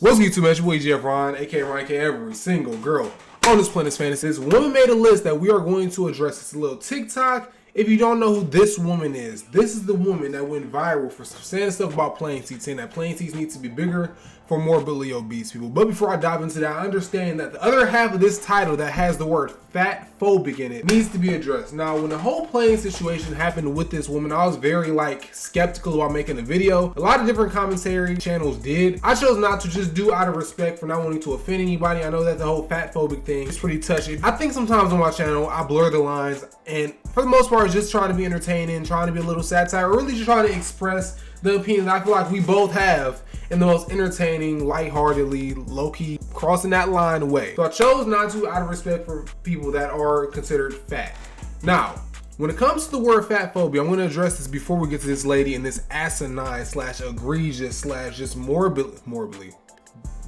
What's good, YouTube, man? It's your boy EGF.Ron, aka every single girl on this planet's fantasy. This woman made a list that we are going to address. It's a little TikTok. If you don't know who this woman is, this is the woman that went viral for saying stuff about plane seats, saying that plane seats need to be bigger for morbidly obese people. But before I dive into that, I understand that the other half of this title that has the word fatphobic in it needs to be addressed. Now, when the whole plane situation happened with this woman, I was very skeptical about making a video. A lot of different commentary channels did. I chose not to, just do out of respect for not wanting to offend anybody. I know that the whole fatphobic thing is pretty touchy. I think sometimes on my channel, I blur the lines, and for the most part, just trying to be entertaining, trying to be a little satire, or really just trying to express the opinions I feel like we both have in the most entertaining, lightheartedly, low-key, crossing that line way. So I chose not to out of respect for people that are considered fat. Now, when it comes to the word fatphobia, I'm going to address this before we get to this lady and this asinine / egregious / just morbidly,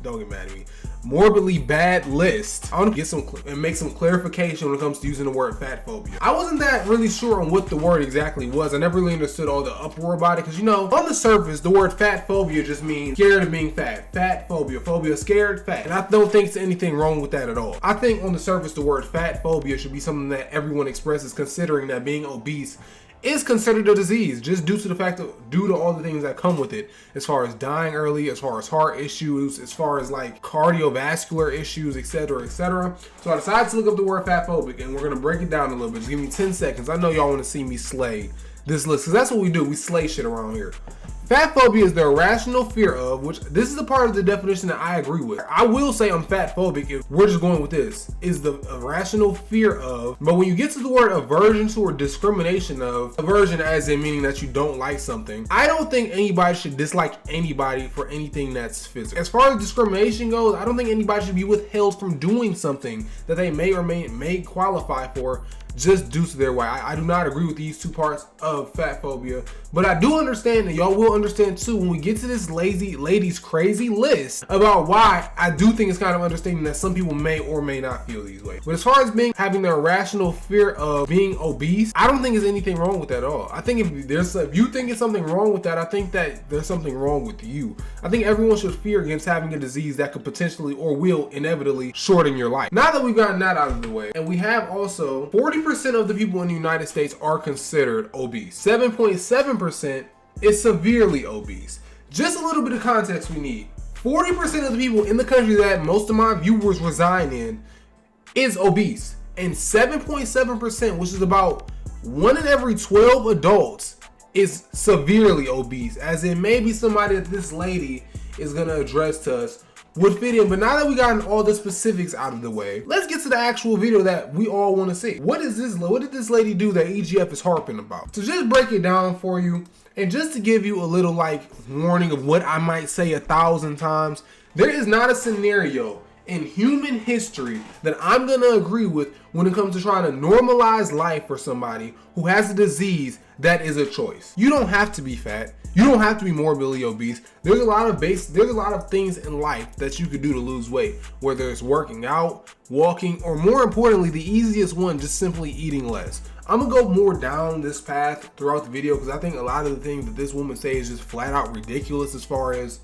don't get mad at me, morbidly bad list. I want to get some and make some clarification when it comes to using the word fatphobia. I wasn't that really sure on what the word exactly was. I never really understood all the uproar about it because, you know, on the surface, the word fatphobia just means scared of being fat. Fatphobia, phobia, scared, fat. And I don't think there's anything wrong with that at all. I think on the surface, the word fatphobia should be something that everyone expresses, considering that being obese is considered a disease, just due to the fact that, due to all the things that come with it, as far as dying early, as far as heart issues, as far as cardiovascular issues, etc., etc. So I decided to look up the word fatphobic, and we're gonna break it down a little bit. Just give me 10 seconds. I know y'all want to see me slay this list, because that's what we do. We slay shit around here. Fatphobia is the irrational fear of, which this is the part of the definition that I agree with. I will say I'm fatphobic if we're just going with this, is the irrational fear of, but when you get to the word aversion to or discrimination of, aversion as in meaning that you don't like something, I don't think anybody should dislike anybody for anything that's physical. As far as discrimination goes, I don't think anybody should be withheld from doing something that they may or may qualify for just due to their weight. I do not agree with these two parts of fatphobia, but I do understand, and y'all will understand too when we get to this lady's crazy list about why I do think it's kind of understanding that some people may or may not feel these ways. But as far as having the irrational fear of being obese, I don't think there's anything wrong with that at all. I think if you think it's something wrong with that, I think that there's something wrong with you. I think everyone should fear against having a disease that could potentially or will inevitably shorten your life. Now that we've gotten that out of the way, and we have also 40% of the people in the United States are considered obese. 7.7% is severely obese. Just a little bit of context we need. 40% of the people in the country that most of my viewers reside in is obese. And 7.7%, which is about 1 in every 12 adults, is severely obese. As in maybe somebody that this lady is going to address to us would fit in. But now that we gotten all the specifics out of the way, let's get to the actual video that we all want to see. What did this lady do that EGF is harping about? So just break it down for you, and just to give you a little warning of what I might say 1,000 times, there is not a scenario in human history that I'm gonna agree with when it comes to trying to normalize life for somebody who has a disease that is a choice. You don't have to be fat. You don't have to be morbidly obese. There's a lot of things in life that you could do to lose weight, whether it's working out, walking, or more importantly, the easiest one, just simply eating less. I'm gonna go more down this path throughout the video because I think a lot of the things that this woman says is just flat out ridiculous as far as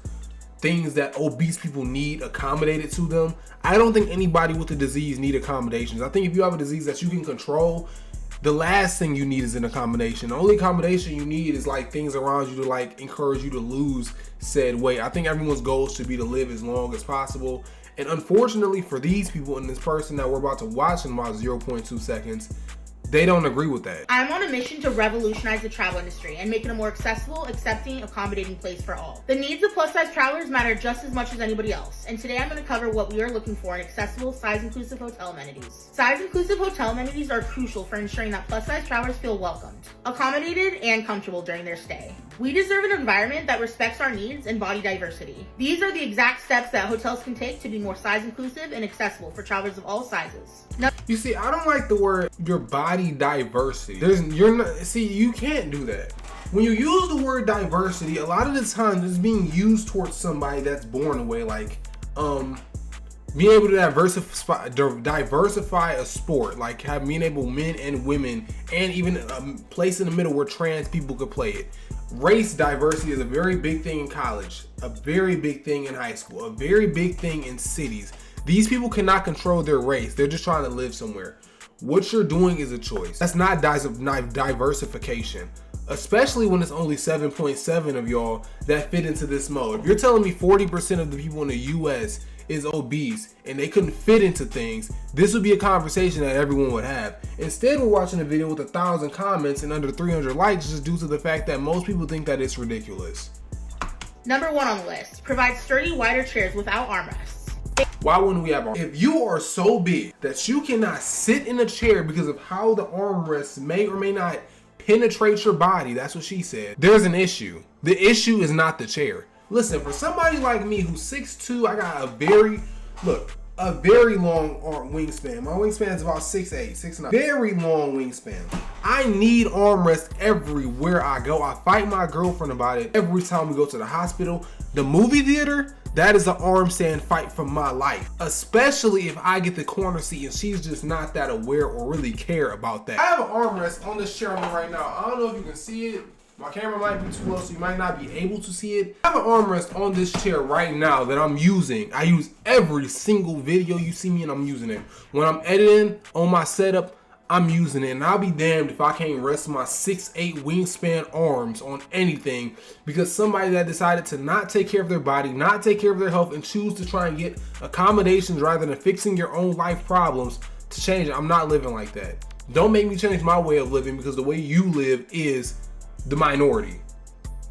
things that obese people need accommodated to them. I don't think anybody with a disease need accommodations. I think if you have a disease that you can control, the last thing you need is an accommodation. The only accommodation you need is things around you to encourage you to lose said weight. I think everyone's goal should be to live as long as possible. And unfortunately for these people and this person that we're about to watch in about 0.2 seconds, they don't agree with that. I'm on a mission to revolutionize the travel industry and make it a more accessible, accepting, accommodating place for all. The needs of plus-size travelers matter just as much as anybody else, and today I'm going to cover what we are looking for in accessible, size-inclusive hotel amenities. Size-inclusive hotel amenities are crucial for ensuring that plus-size travelers feel welcomed, accommodated, and comfortable during their stay. We deserve an environment that respects our needs and body diversity. These are the exact steps that hotels can take to be more size-inclusive and accessible for travelers of all sizes. Now, you see, I don't like the word your body diversity. You can't do that. When you use the word diversity, a lot of the time it's being used towards somebody that's born away, being able to diversify a sport, being able men and women, and even a place in the middle where trans people could play it. race diversity is a very big thing in college, a very big thing in high school, a very big thing in cities. These people cannot control their race. They're just trying to live somewhere. What you're doing is a choice. That's not diversification, especially when it's only 7.7 of y'all that fit into this mode. If you're telling me 40% of the people in the US is obese and they couldn't fit into things, this would be a conversation that everyone would have. Instead, we're watching a video with 1,000 comments and under 300 likes just due to the fact that most people think that it's ridiculous. Number 1 on the list, provide sturdy, wider chairs without armrests. Why wouldn't we have armrests? If you are so big that you cannot sit in a chair because of how the armrests may or may not penetrate your body, that's what she said, there's an issue. The issue is not the chair. Listen, for somebody like me who's 6'2", I got a very long arm wingspan. My wingspan is about 6'8", 6'9". Very long wingspan. I need armrests everywhere I go. I fight my girlfriend about it every time we go to the hospital. The movie theater, that is an arm stand fight for my life. Especially if I get the corner seat and she's just not that aware or really care about that. I have an armrest on this chair I'm in right now. I don't know if you can see it. My camera might be too low, so you might not be able to see it. I have an armrest on this chair right now that I'm using. I use every single video you see me in, I'm using it. When I'm editing on my setup, I'm using it. And I'll be damned if I can't rest my 6'8" wingspan arms on anything because somebody that decided to not take care of their body, not take care of their health, and choose to try and get accommodations rather than fixing your own life problems to change it. I'm not living like that. Don't make me change my way of living because the way you live is the minority.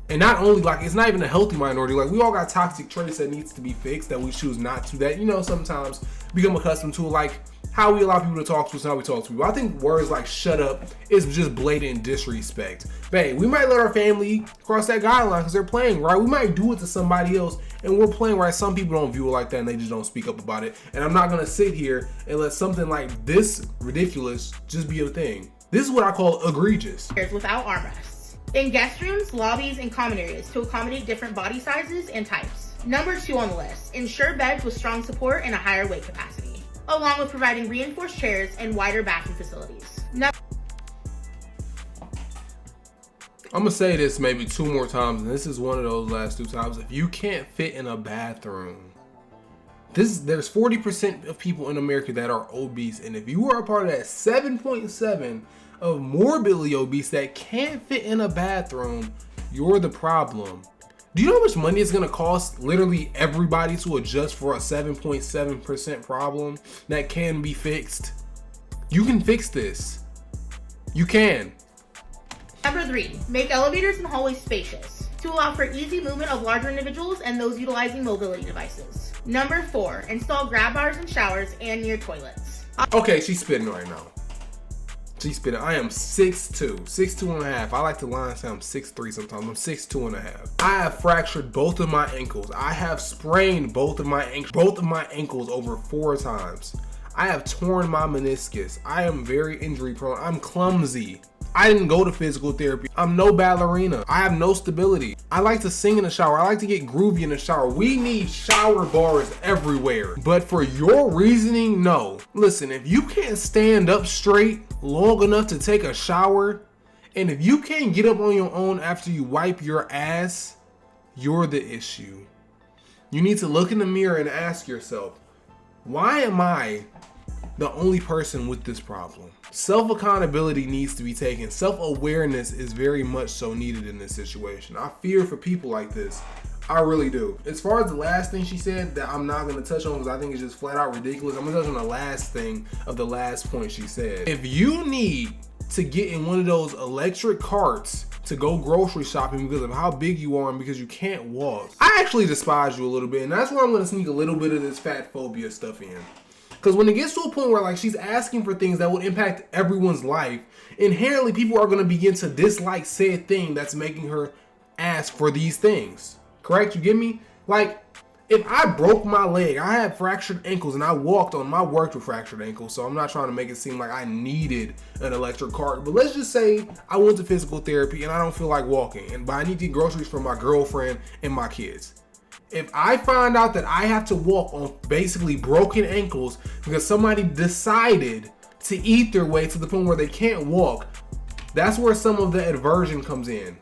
And not only, like, it's not even a healthy minority. Like, we all got toxic traits that needs to be fixed that we choose not to, that, you know, sometimes become accustomed to, like how we allow people to talk to us and how we talk to people. I think words like shut up is just blatant disrespect. Babe, we might let our family cross that guideline because they're playing right. We might do it to somebody else and we're playing right. Some people don't view it like that and they just don't speak up about it. And I'm not gonna sit here and let something like this ridiculous just be a thing. This is what I call egregious. Without armrests. In guest rooms, lobbies, and common areas to accommodate different body sizes and types. Number 2 on the list, ensure beds with strong support and a higher weight capacity, along with providing reinforced chairs and wider bathroom facilities. I'm gonna say this maybe 2 more times, and this is one of those last 2 times. If you can't fit in a bathroom, there's 40% of people in America that are obese, and if you are a part of that 7.7 of morbidly obese that can't fit in a bathroom, you're the problem. Do you know how much money it's gonna cost literally everybody to adjust for a 7.7% problem that can be fixed? You can fix this. You can. Number 3, make elevators and hallways spacious to allow for easy movement of larger individuals and those utilizing mobility devices. Number 4, install grab bars in showers and near toilets. Okay, she's spitting right now. She's spitting. I am 6'2", 6'2 and a half. I like to lie and say I'm 6'3 sometimes. I'm 6'2 and a half. I have fractured both of my ankles. I have sprained both of my ankles over 4 times. I have torn my meniscus. I am very injury prone. I'm clumsy. I didn't go to physical therapy. I'm no ballerina. I have no stability. I like to sing in the shower. I like to get groovy in the shower. We need shower bars everywhere. But for your reasoning, no. Listen, if you can't stand up straight long enough to take a shower, and if you can't get up on your own after you wipe your ass, you're the issue. You need to look in the mirror and ask yourself, why am I the only person with this problem? Self-accountability needs to be taken. Self-awareness is very much so needed in this situation. I fear for people like this. I really do. As far as the last thing she said that I'm not going to touch on because I think it's just flat out ridiculous, I'm going to touch on the last thing of the last point she said. If you need to get in one of those electric carts to go grocery shopping because of how big you are and because you can't walk, I actually despise you a little bit, and that's where I'm going to sneak a little bit of this fat phobia stuff in. Because when it gets to a point where like she's asking for things that would impact everyone's life, inherently people are going to begin to dislike said thing that's making her ask for these things. Correct? You get me? Like, if I broke my leg, I had fractured ankles, and I worked with fractured ankles, so I'm not trying to make it seem like I needed an electric cart. But let's just say I went to physical therapy and I don't feel like walking, but I need to get groceries for my girlfriend and my kids. If I find out that I have to walk on basically broken ankles because somebody decided to eat their way to the point where they can't walk, that's where some of the aversion comes in.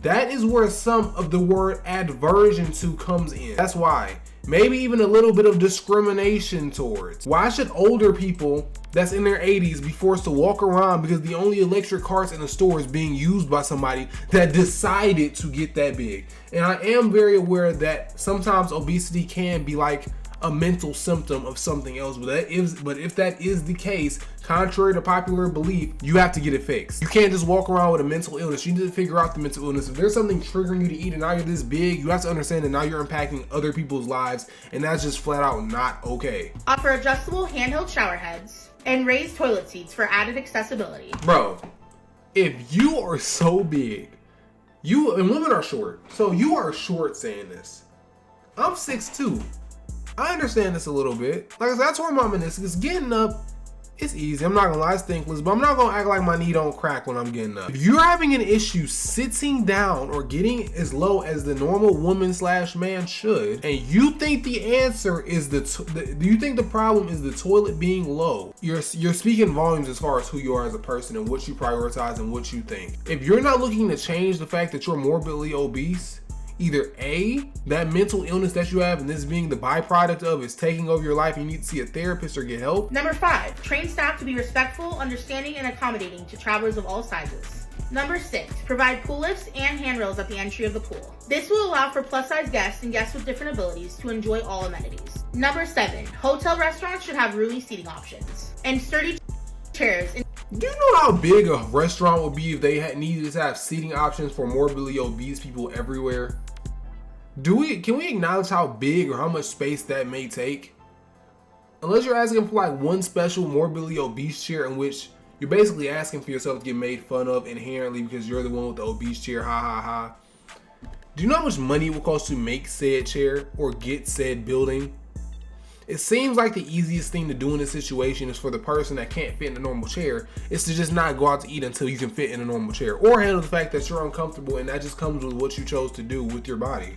That is where some of the word aversion to comes in. That's why. Maybe even a little bit of discrimination towards. Why should older people that's in their 80s be forced to walk around because the only electric carts in the store is being used by somebody that decided to get that big? And I am very aware that sometimes obesity can be like a mental symptom of something else, but if that is the case, contrary to popular belief, you have to get it fixed. You can't just walk around with a mental illness. You need to figure out the mental illness. If there's something triggering you to eat and now you're this big, you have to understand that now you're impacting other people's lives, and that's just flat out not okay. Offer adjustable handheld shower heads and raised toilet seats for added accessibility. Bro, if you are so big, and women are short, so you are short saying this. I'm 6'2". I understand this a little bit. Like I said, I tore my meniscus. Getting up, it's easy. I'm not gonna lie, it's thankless, but I'm not gonna act like my knee don't crack when I'm getting up. If you're having an issue sitting down or getting as low as the normal woman/man should, and you think the answer is you think the problem is the toilet being low, you're speaking volumes as far as who you are as a person and what you prioritize and what you think. If you're not looking to change the fact that you're morbidly obese, either A, that mental illness that you have and this being the byproduct of is taking over your life, you need to see a therapist or get help. Number 5, train staff to be respectful, understanding, and accommodating to travelers of all sizes. Number 6, provide pool lifts and handrails at the entry of the pool. This will allow for plus size guests and guests with different abilities to enjoy all amenities. Number 7, hotel restaurants should have roomy seating options and sturdy chairs. Do you know how big a restaurant would be if they needed to have seating options for morbidly obese people everywhere? Can we acknowledge how big or how much space that may take? Unless you're asking for like one special morbidly obese chair in which you're basically asking for yourself to get made fun of inherently because you're the one with the obese chair, ha ha ha. Do you know how much money it will cost to make said chair or get said building? It seems like the easiest thing to do in this situation is for the person that can't fit in a normal chair is to just not go out to eat until you can fit in a normal chair, or handle the fact that you're uncomfortable and that just comes with what you chose to do with your body.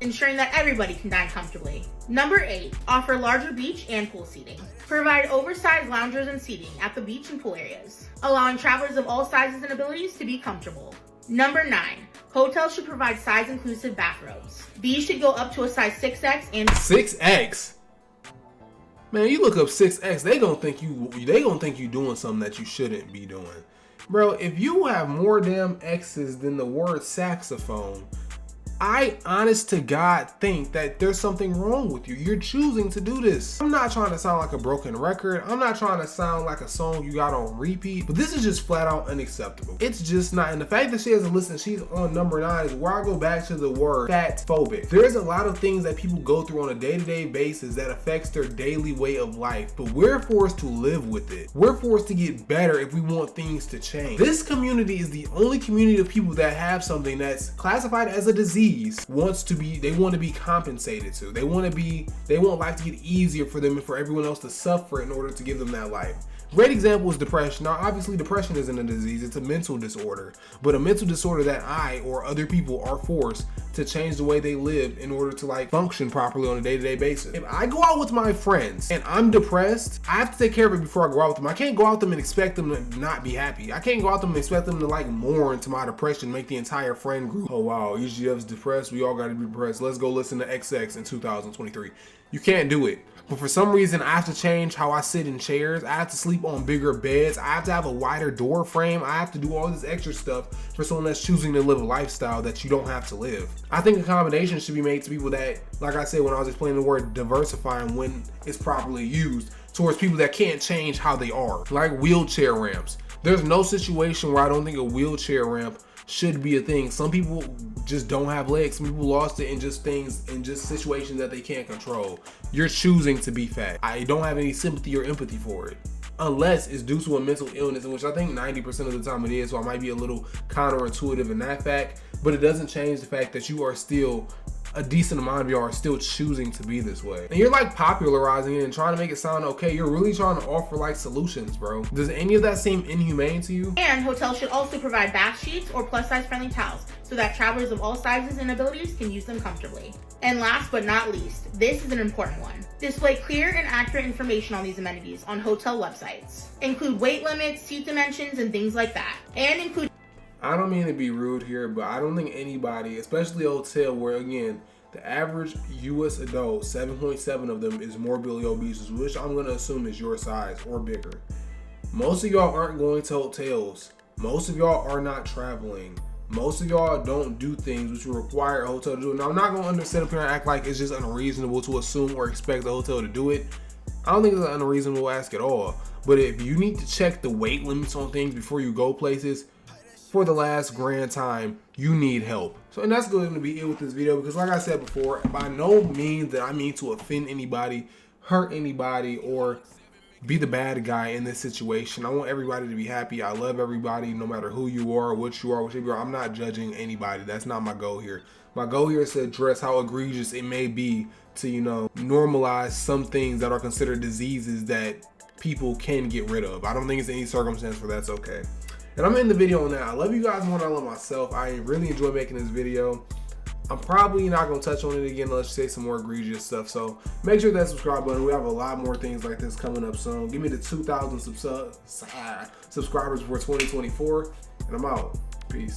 Ensuring that everybody can dine comfortably. Number 8, offer larger beach and pool seating. Provide oversized loungers and seating at the beach and pool areas, allowing travelers of all sizes and abilities to be comfortable. Number 9, hotels should provide size-inclusive bathrobes. These should go up to a size 6X and 6X? Man, you look up 6X, they gonna think you doing something that you shouldn't be doing. Bro, if you have more damn X's than the word saxophone, I honest to God think that there's something wrong with you. You're choosing to do this. I'm not trying to sound like a broken record. I'm not trying to sound like a song you got on repeat, but this is just flat out unacceptable. It's just not. And the fact that she hasn't listened, she's on number 9 is where I go back to the word fatphobic. There's a lot of things that people go through on a day-to-day basis that affects their daily way of life, but we're forced to live with it. We're forced to get better if we want things to change. This community is the only community of people that have something that's classified as a disease want to be compensated to. They want life to get easier for them and for everyone else to suffer in order to give them that life. Great example is depression. Now, obviously, depression isn't a disease, it's a mental disorder, but a mental disorder that I or other people are forced to change the way they live in order to like function properly on a day-to-day basis. If I go out with my friends and I'm depressed, I have to take care of it before I go out with them. I can't go out with them and expect them to not be happy. I can't go out with them and expect them to like mourn to my depression, make the entire friend group, oh wow, EGF's depressed, we all gotta be depressed, let's go listen to XX in 2023. You can't do it. But for some reason, I have to change how I sit in chairs. I have to sleep on bigger beds. I have to have a wider door frame. I have to do all this extra stuff for someone that's choosing to live a lifestyle that you don't have to live. I think accommodations should be made to people that, like I said when I was explaining the word diversifying when it's properly used, towards people that can't change how they are, like wheelchair ramps. There's no situation where I don't think a wheelchair ramp should be a thing. Some people just don't have legs. Some people lost it in just situations that they can't control. You're choosing to be fat. I don't have any sympathy or empathy for it. Unless it's due to a mental illness, in which I think 90% of the time it is, so I might be a little counterintuitive in that fact, but it doesn't change the fact that you are still, a decent amount of you are still choosing to be this way. And you're like popularizing it and trying to make it sound okay. You're really trying to offer like solutions, bro. Does any of that seem inhumane to you? And hotels should also provide bath sheets or plus size friendly towels so that travelers of all sizes and abilities can use them comfortably. And last but not least, this is an important one. Display clear and accurate information on these amenities on hotel websites. Include weight limits, seat dimensions, and things like that. And include I don't mean to be rude here, but I don't think anybody, especially a hotel where, again, the average U.S. adult, 7.7 of them is morbidly obese, which I'm going to assume is your size or bigger. Most of y'all aren't going to hotels. Most of y'all are not traveling. Most of y'all don't do things which require a hotel to do. Now, I'm not going to sit up here and act like it's just unreasonable to assume or expect the hotel to do it. I don't think it's an unreasonable ask at all. But if you need to check the weight limits on things before you go places, for the last grand time, you need help. So, and that's going to be it with this video, because like I said before, by no means that I mean to offend anybody, hurt anybody, or be the bad guy in this situation. I want everybody to be happy. I love everybody, no matter who you are, what you are, whichever you are. I'm not judging anybody. That's not my goal here. My goal here is to address how egregious it may be to, normalize some things that are considered diseases that people can get rid of. I don't think it's any circumstance where that's okay. And I'm in the video now. I love you guys more than I love myself. I really enjoy making this video. I'm probably not going to touch on it again unless you say some more egregious stuff. So make sure that subscribe button. We have a lot more things like this coming up soon. Give me the 2,000 subscribers for 2024. And I'm out. Peace.